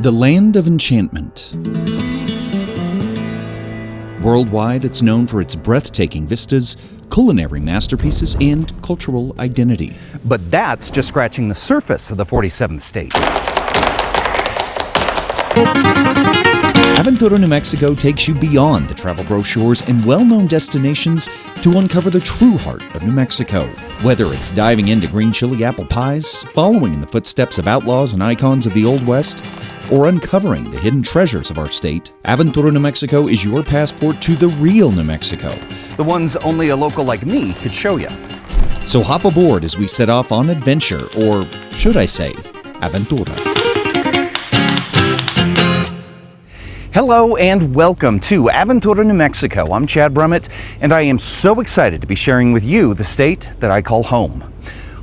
The land of enchantment. Worldwide, it's known for its breathtaking vistas, culinary masterpieces, and cultural identity. But that's just scratching the surface of the 47th state. Aventura, New Mexico takes you beyond the travel brochures and well-known destinations to uncover the true heart of New Mexico. Whether it's diving into green chili apple pies, following in the footsteps of outlaws and icons of the Old West, or uncovering the hidden treasures of our state, Aventura, New Mexico is your passport to the real New Mexico. The ones only a local like me could show you. So hop aboard as we set off on adventure, or should I say, Aventura. Hello and welcome to Aventura, New Mexico. I'm Chad Brummett, and I am so excited to be sharing with you the state that I call home.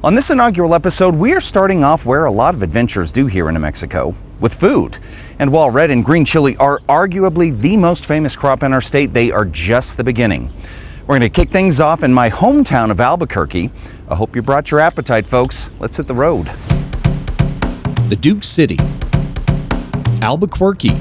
On this inaugural episode, we are starting off where a lot of adventurers do here in New Mexico, with food. And while red and green chili are arguably the most famous crop in our state, they are just the beginning. We're going to kick things off in my hometown of Albuquerque. I hope you brought your appetite, folks. Let's hit the road. The Duke City, Albuquerque.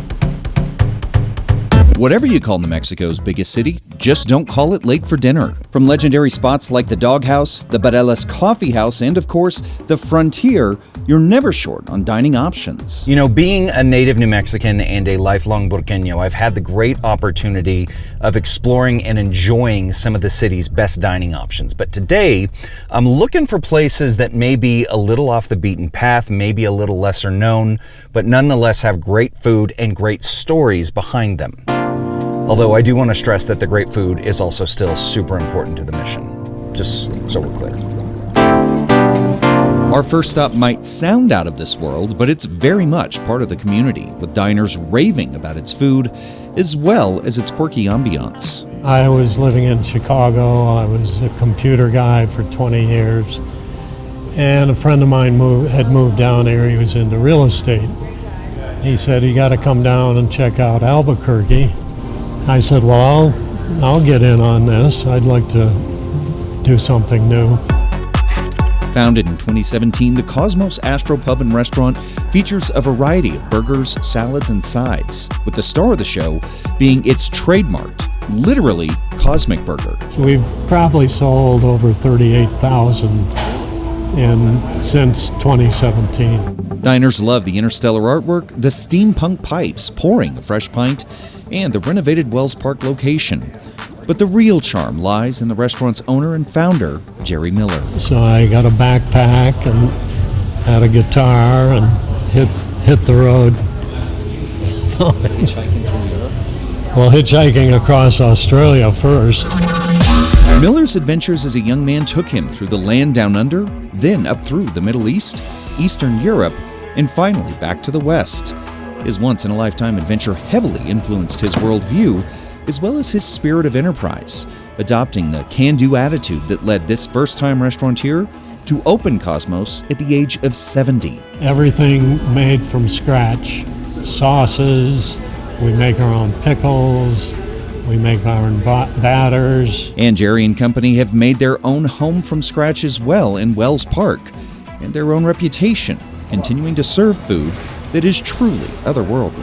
Whatever you call New Mexico's biggest city, just don't call it late for dinner. From legendary spots like the Dog House, the Barelas Coffee House, and of course, the Frontier, you're never short on dining options. You know, being a native New Mexican and a lifelong Burqueño, I've had the great opportunity of exploring and enjoying some of the city's best dining options. But today, I'm looking for places that may be a little off the beaten path, maybe a little lesser known, but nonetheless have great food and great stories behind them. Although I do want to stress that the great food is also still super important to the mission, just so we're clear. Our first stop might sound out of this world, but it's very much part of the community, with diners raving about its food, as well as its quirky ambiance. I was living in Chicago. I was a computer guy for 20 years, and a friend of mine had moved down here. He was into real estate. He said, "You got to come down and check out Albuquerque." I said, well, I'll get in on this. I'd like to do something new. Founded in 2017, the Cosmos Astro Pub and Restaurant features a variety of burgers, salads, and sides, with the star of the show being its trademarked, literally, Cosmic Burger. So we've probably sold over 38,000 since 2017. Diners love the interstellar artwork, the steampunk pipes pouring a fresh pint, and the renovated Wells Park location. But the real charm lies in the restaurant's owner and founder, Jerry Miller. So I got a backpack and had a guitar and hit the road. Well, hitchhiking across Australia first. Miller's adventures as a young man took him through the land down under, then up through the Middle East, Eastern Europe, and finally back to the West. His once-in-a-lifetime adventure heavily influenced his worldview, as well as his spirit of enterprise, adopting the can-do attitude that led this first-time restaurateur to open Cosmos at the age of 70. Everything made from scratch. Sauces, we make our own pickles, we make our own batters. And Jerry and company have made their own home from scratch as well in Wells Park, and their own reputation, continuing to serve food that is truly otherworldly.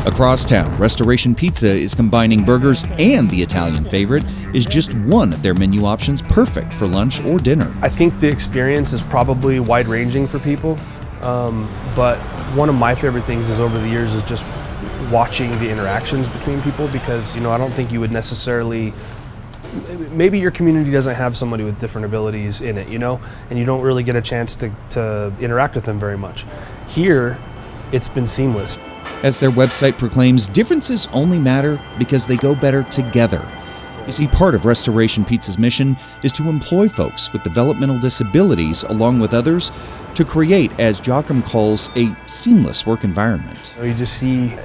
Across town, Restoration Pizza is combining burgers, and the Italian favorite is just one of their menu options, perfect for lunch or dinner. I think the experience is probably wide-ranging for people, but one of my favorite things is over the years is just watching the interactions between people, because I don't think you would necessarily, maybe your community doesn't have somebody with different abilities in it, and you don't really get a chance to interact with them very much. Here, it's been seamless. As their website proclaims, differences only matter because they go better together. You see, part of Restoration Pizza's mission is to employ folks with developmental disabilities, along with others, to create, as Joachim calls, a seamless work environment. You just see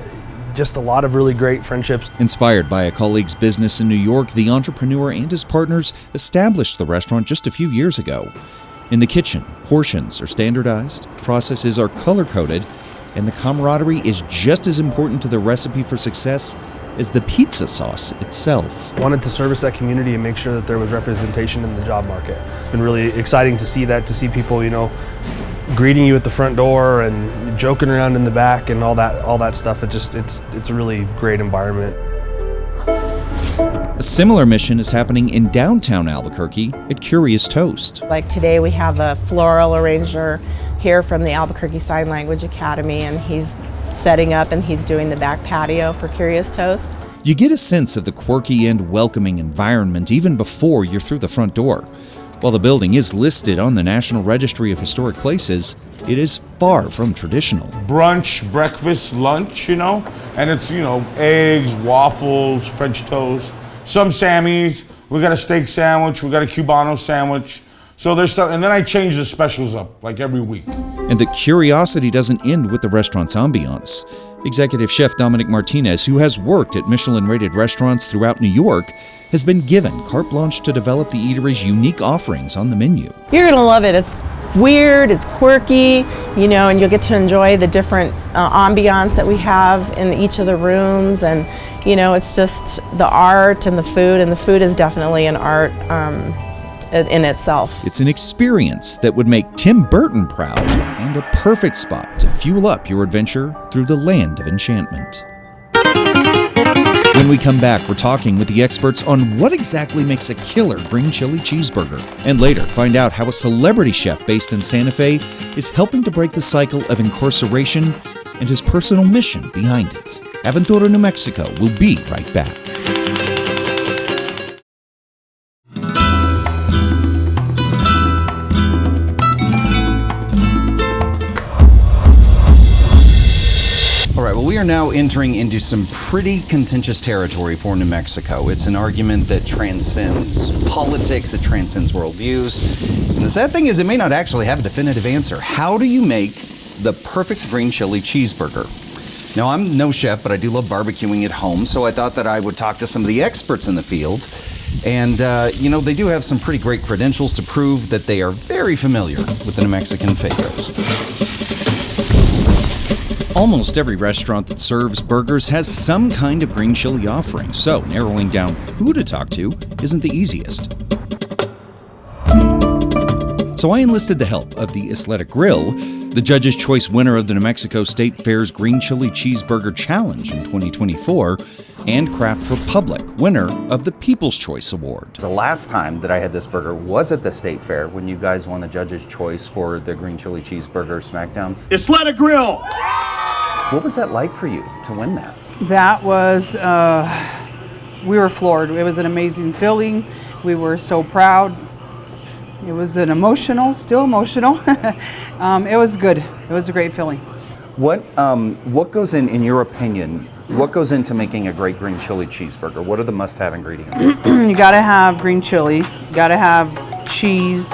just a lot of really great friendships. Inspired by a colleague's business in New York, the entrepreneur and his partners established the restaurant just a few years ago. In the kitchen, portions are standardized, processes are color-coded, and the camaraderie is just as important to the recipe for success as the pizza sauce itself. Wanted to service that community and make sure that there was representation in the job market. It's been really exciting to see that, to see people, greeting you at the front door and joking around in the back and all that stuff. It's a really great environment. A similar mission is happening in downtown Albuquerque at Curious Toast. Like today we have a floral arranger here from the Albuquerque Sign Language Academy, and he's setting up and he's doing the back patio for Curious Toast. You get a sense of the quirky and welcoming environment even before you're through the front door. While the building is listed on the National Registry of Historic Places, it is far from traditional. Brunch, breakfast, lunch, and it's, eggs, waffles, French toast, some Sammys. We got a steak sandwich, we got a Cubano sandwich. So there's stuff, and then I change the specials up like every week. And the curiosity doesn't end with the restaurant's ambiance. Executive Chef Dominic Martinez, who has worked at Michelin-rated restaurants throughout New York, has been given carte blanche to develop the eatery's unique offerings on the menu. You're gonna love it. It's weird, it's quirky, and you'll get to enjoy the different ambiance that we have in each of the rooms, and it's just the art and the food is definitely an art in itself. It's an experience that would make Tim Burton proud and a perfect spot to fuel up your adventure through the land of enchantment. When we come back, we're talking with the experts on what exactly makes a killer green chili cheeseburger, and later find out how a celebrity chef based in Santa Fe is helping to break the cycle of incarceration and his personal mission behind it. Aventura, New Mexico will be right back. We are now entering into some pretty contentious territory for New Mexico. It's an argument that transcends politics, that transcends worldviews. And the sad thing is it may not actually have a definitive answer. How do you make the perfect green chili cheeseburger? Now, I'm no chef, but I do love barbecuing at home, so I thought that I would talk to some of the experts in the field. And, they do have some pretty great credentials to prove that they are very familiar with the New Mexican faithos. Almost every restaurant that serves burgers has some kind of green chili offering, so narrowing down who to talk to isn't the easiest. So I enlisted the help of the Athletic Grill, the Judge's Choice winner of the New Mexico State Fair's Green Chili Cheeseburger Challenge in 2024, and Craft Republic, winner of the People's Choice Award. The last time that I had this burger was at the State Fair when you guys won the Judge's Choice for the Green Chili Cheeseburger Smackdown. Athletic Grill! What was that like for you to win that? That was, we were floored. It was an amazing feeling. We were so proud. It was still emotional. It was good. It was a great feeling. What goes in your opinion, what goes into making a great green chili cheeseburger? What are the must-have ingredients? You gotta have green chili, you gotta have cheese,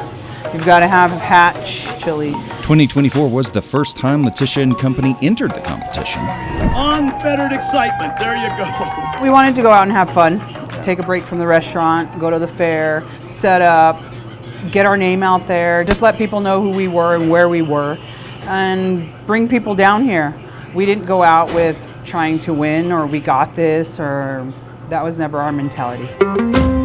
you've gotta have hatch chili. 2024 was the first time Letitia and company entered the competition. Unfettered excitement, there you go. We wanted to go out and have fun, take a break from the restaurant, go to the fair, set up, get our name out there, just let people know who we were and where we were, and bring people down here. We didn't go out with trying to win or we got this, or that was never our mentality.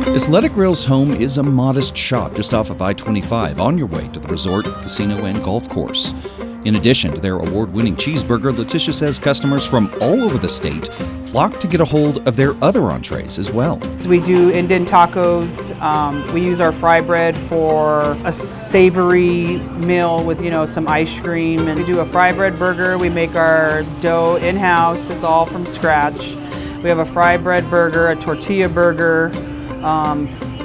Athletic Grill's home is a modest shop just off of I-25 on your way to the resort, casino, and golf course. In addition to their award-winning cheeseburger, Letitia says customers from all over the state flock to get a hold of their other entrees as well. We do Indian tacos. We use our fry bread for a savory meal with, some ice cream. And we do a fry bread burger. We make our dough in-house. It's all from scratch. We have a fry bread burger, a tortilla burger,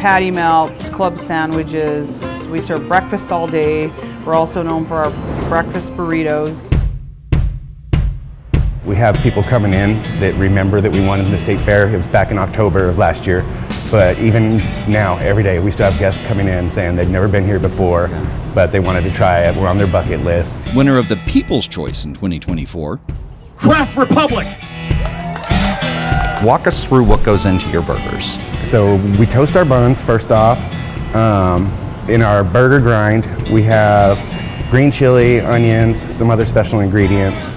patty melts, club sandwiches. We serve breakfast all day. We're also known for our breakfast burritos. We have people coming in that remember that we won in the state fair. It was back in October of last year. But even now, every day, we still have guests coming in saying they'd never been here before, but they wanted to try it. We're on their bucket list. Winner of the People's Choice in 2024, Craft Republic! Walk us through what goes into your burgers. So we toast our buns first off. In our burger grind, we have green chili, onions, some other special ingredients.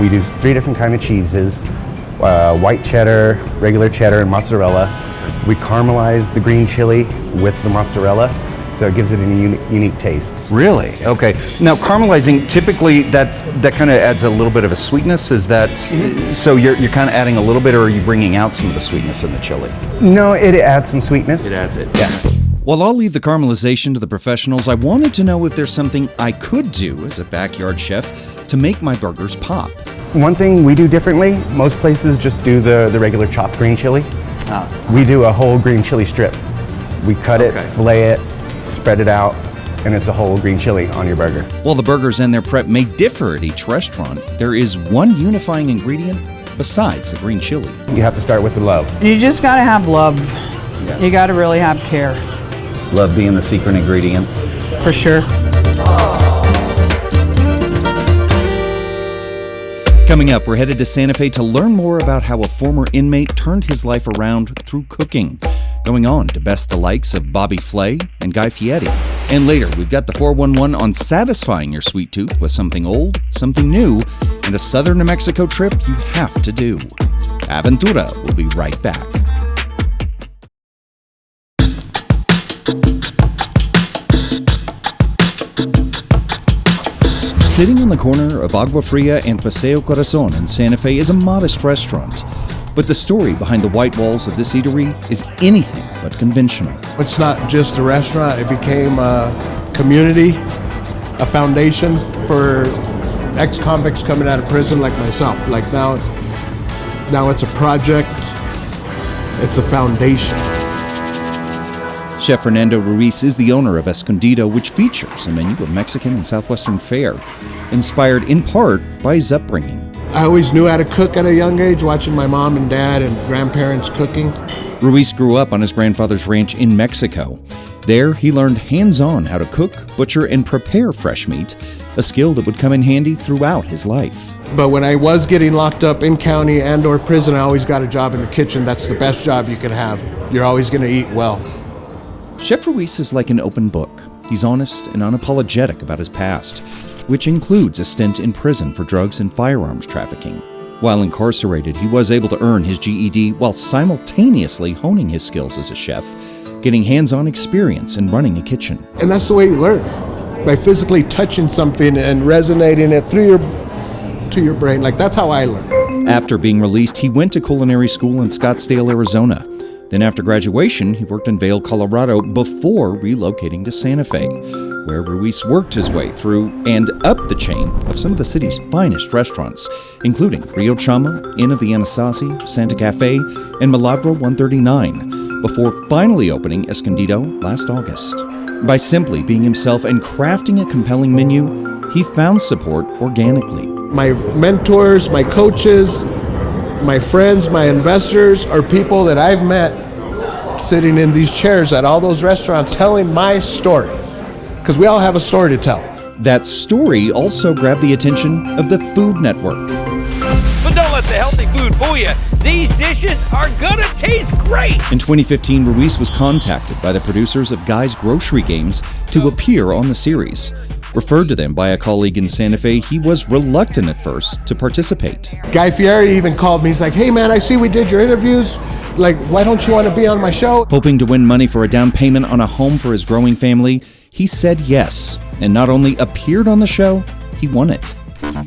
We do 3 different kind of cheeses, white cheddar, regular cheddar, and mozzarella. We caramelize the green chili with the mozzarella, So it gives it a unique taste. Really? Okay. Now, caramelizing, typically that kind of adds a little bit of a sweetness. Is that, so you're kind of adding a little bit, or are you bringing out some of the sweetness in the chili? No, it adds some sweetness. It adds it. Yeah. While I'll leave the caramelization to the professionals, I wanted to know if there's something I could do as a backyard chef to make my burgers pop. One thing we do differently, most places just do the regular chopped green chili. We do a whole green chili strip. We cut it, fillet it, spread it out, and it's a whole green chili on your burger. While the burgers and their prep may differ at each restaurant, there is one unifying ingredient besides the green chili. You have to start with the love. And you just gotta have love. You gotta really have care. Love being the secret ingredient. For sure. Coming up, we're headed to Santa Fe to learn more about how a former inmate turned his life around through cooking, going on to best the likes of Bobby Flay and Guy Fieri. And later, we've got the 411 on satisfying your sweet tooth with something old, something new, and a southern New Mexico trip you have to do. Aventura will be right back. Sitting on the corner of Agua Fria and Paseo Corazon in Santa Fe is a modest restaurant. But the story behind the white walls of this eatery is anything but conventional. It's not just a restaurant, it became a community, a foundation for ex-convicts coming out of prison like myself. Like now it's a project, it's a foundation. Chef Fernando Ruiz is the owner of Escondido, which features a menu of Mexican and Southwestern fare, inspired in part by his upbringing. I always knew how to cook at a young age, watching my mom and dad and grandparents cooking. Ruiz grew up on his grandfather's ranch in Mexico. There, he learned hands-on how to cook, butcher, and prepare fresh meat, a skill that would come in handy throughout his life. But when I was getting locked up in county and or prison, I always got a job in the kitchen. That's the best job you can have. You're always going to eat well. Chef Ruiz is like an open book. He's honest and unapologetic about his past, which includes a stint in prison for drugs and firearms trafficking. While incarcerated, he was able to earn his GED while simultaneously honing his skills as a chef, getting hands-on experience in running a kitchen. And that's the way you learn, by physically touching something and resonating it through your brain. Like, that's how I learned. After being released, he went to culinary school in Scottsdale, Arizona. Then after graduation, he worked in Vail, Colorado before relocating to Santa Fe, where Ruiz worked his way through and up the chain of some of the city's finest restaurants, including Rio Chama, Inn of the Anasazi, Santa Cafe, and Milagro 139, before finally opening Escondido last August. By simply being himself and crafting a compelling menu, he found support organically. My mentors, my coaches, my friends, my investors are people that I've met sitting in these chairs at all those restaurants telling my story, because we all have a story to tell. That story also grabbed the attention of the Food Network. But don't let the healthy food fool you. These dishes are gonna taste great. In 2015, Ruiz was contacted by the producers of Guy's Grocery Games to appear on the series. Referred to them by a colleague in Santa Fe, he was reluctant at first to participate. Guy Fieri even called me. He's like, hey man, I see we did your interviews. Like, why don't you want to be on my show? Hoping to win money for a down payment on a home for his growing family, he said yes, and not only appeared on the show, he won it.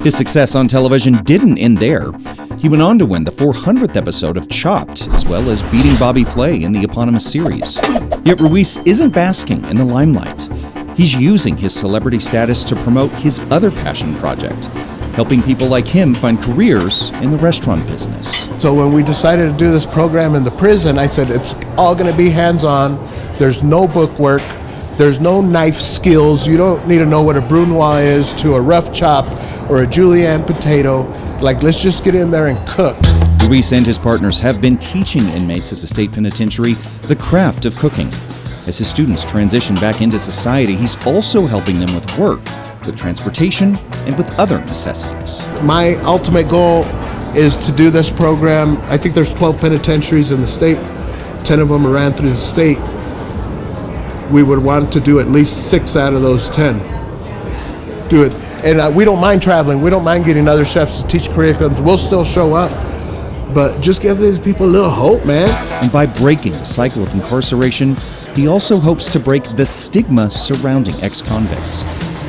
His success on television didn't end there. He went on to win the 400th episode of Chopped, as well as beating Bobby Flay in the eponymous series. Yet Ruiz isn't basking in the limelight. He's using his celebrity status to promote his other passion project, helping people like him find careers in the restaurant business. So when we decided to do this program in the prison, I said it's all going to be hands-on. There's no book work. There's no knife skills. You don't need to know what a brunoise is to a rough chop or a julienne potato. Like, let's just get in there and cook. Ruiz and his partners have been teaching inmates at the state penitentiary the craft of cooking. As his students transition back into society, he's also helping them with work, with transportation, and with other necessities. My ultimate goal is to do this program. I think there's 12 penitentiaries in the state. 10 of them are ran through the state. We would want to do at least 6 out of those 10. Do it. And we don't mind traveling. We don't mind getting other chefs to teach curriculums. We'll still show up. But just give these people a little hope, man. And by breaking the cycle of incarceration, he also hopes to break the stigma surrounding ex-convicts,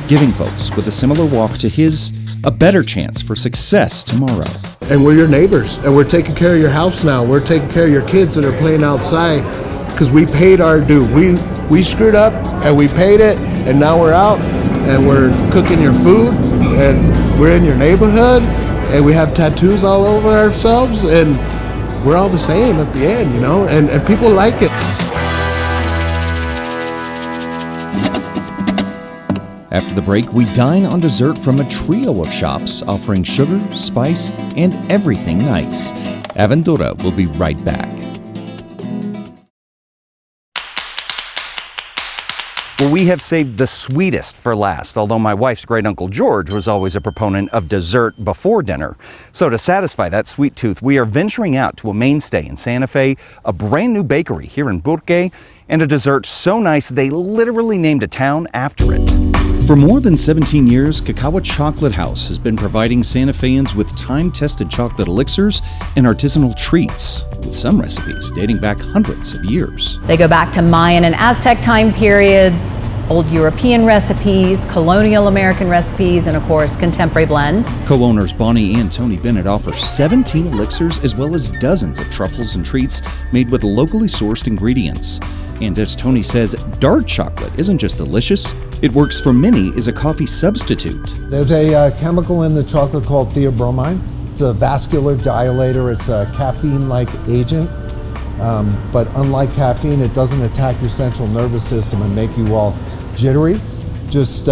giving folks with a similar walk to his a better chance for success tomorrow. And we're your neighbors, and we're taking care of your house now. We're taking care of your kids that are playing outside because we paid our due. We screwed up, and we paid it, and now we're out, and we're cooking your food, and we're in your neighborhood, and we have tattoos all over ourselves, and we're all the same at the end, you know, and people like it. After the break, we dine on dessert from a trio of shops offering sugar, spice, and everything nice. Aventura will be right back. Well, we have saved the sweetest for last, although my wife's great uncle George was always a proponent of dessert before dinner. So to satisfy that sweet tooth, we are venturing out to a mainstay in Santa Fe, a brand new bakery here in Burque, and a dessert so nice they literally named a town after it. For more than 17 years, Cacao Chocolate House has been providing Santa Feans with time-tested chocolate elixirs and artisanal treats, with some recipes dating back hundreds of years. They go back to Mayan and Aztec time periods, old European recipes, colonial American recipes, and of course, contemporary blends. Co-owners Bonnie and Tony Bennett offer 17 elixirs as well as dozens of truffles and treats made with locally sourced ingredients. And as Tony says, dark chocolate isn't just delicious, it works for many as a coffee substitute. There's a chemical in the chocolate called theobromine. It's a vascular dilator. It's a caffeine-like agent, but unlike caffeine, it doesn't attack your central nervous system and make you all jittery. Just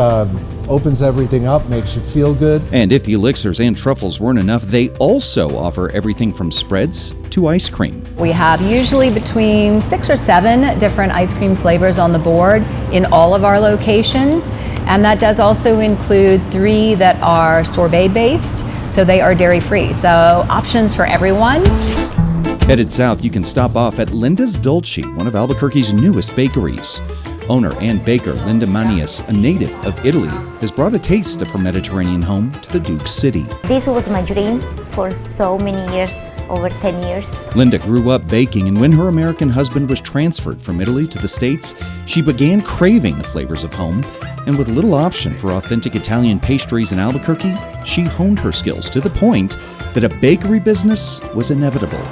opens everything up, makes you feel good. And if the elixirs and truffles weren't enough, they also offer everything from spreads to ice cream. We have usually between 6 or 7 different ice cream flavors on the board in all of our locations. And that does also include 3 that are sorbet based, so they are dairy free. So options for everyone. Headed south, you can stop off at Linda's Dolce, one of Albuquerque's newest bakeries. Owner and baker Linda Manias, a native of Italy, has brought a taste of her Mediterranean home to the Duke City. This was my dream for so many years, over 10 years. Linda grew up baking, and when her American husband was transferred from Italy to the States, she began craving the flavors of home. And with little option for authentic Italian pastries in Albuquerque, she honed her skills to the point that a bakery business was inevitable.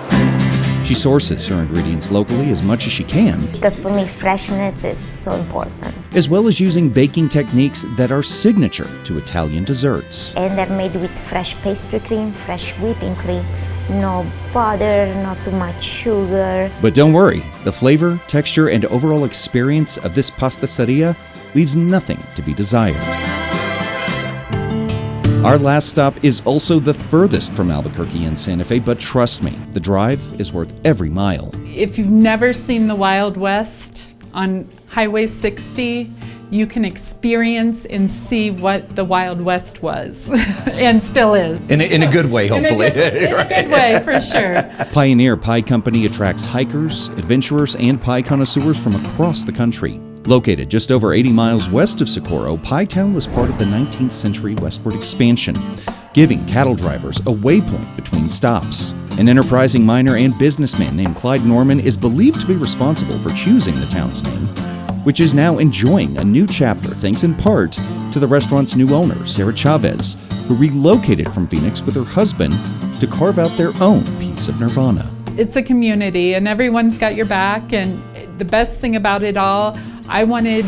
She sources her ingredients locally as much as she can, because for me freshness is so important, as well as using baking techniques that are signature to Italian desserts. And they're made with fresh pastry cream, fresh whipping cream, no butter, not too much sugar. But don't worry, the flavor, texture, and overall experience of this pasticeria leaves nothing to be desired. Our last stop is also the furthest from Albuquerque and Santa Fe, but trust me, the drive is worth every mile. If you've never seen the Wild West on Highway 60, you can experience and see what the Wild West was and still is. In a good way, hopefully. In a good way, for sure. Pioneer Pie Company attracts hikers, adventurers, and pie connoisseurs from across the country. Located just over 80 miles west of Socorro, Pie Town was part of the 19th century westward expansion, giving cattle drivers a waypoint between stops. An enterprising miner and businessman named Clyde Norman is believed to be responsible for choosing the town's name, which is now enjoying a new chapter thanks in part to the restaurant's new owner, Sarah Chavez, who relocated from Phoenix with her husband to carve out their own piece of nirvana. It's a community and everyone's got your back, and the best thing about it all, I wanted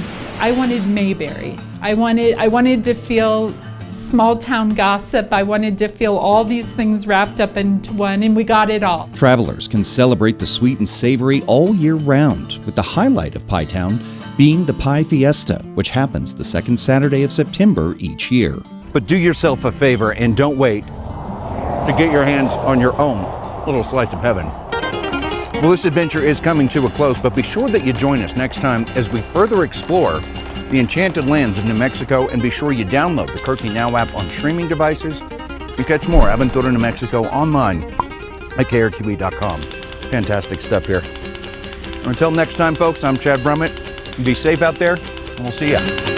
Mayberry. I wanted to feel small town gossip. I wanted to feel all these things wrapped up into one, and we got it all. Travelers can celebrate the sweet and savory all year round, with the highlight of Pie Town being the Pie Fiesta, which happens the second Saturday of September each year. But do yourself a favor and don't wait to get your hands on your own little slice of heaven. Well, this adventure is coming to a close, but be sure that you join us next time as we further explore the enchanted lands of New Mexico, and be sure you download the Kirky Now app on streaming devices and catch more Aventura, New Mexico online at krqe.com. Fantastic stuff here. Until next time, folks, I'm Chad Brummett. Be safe out there, and we'll see ya.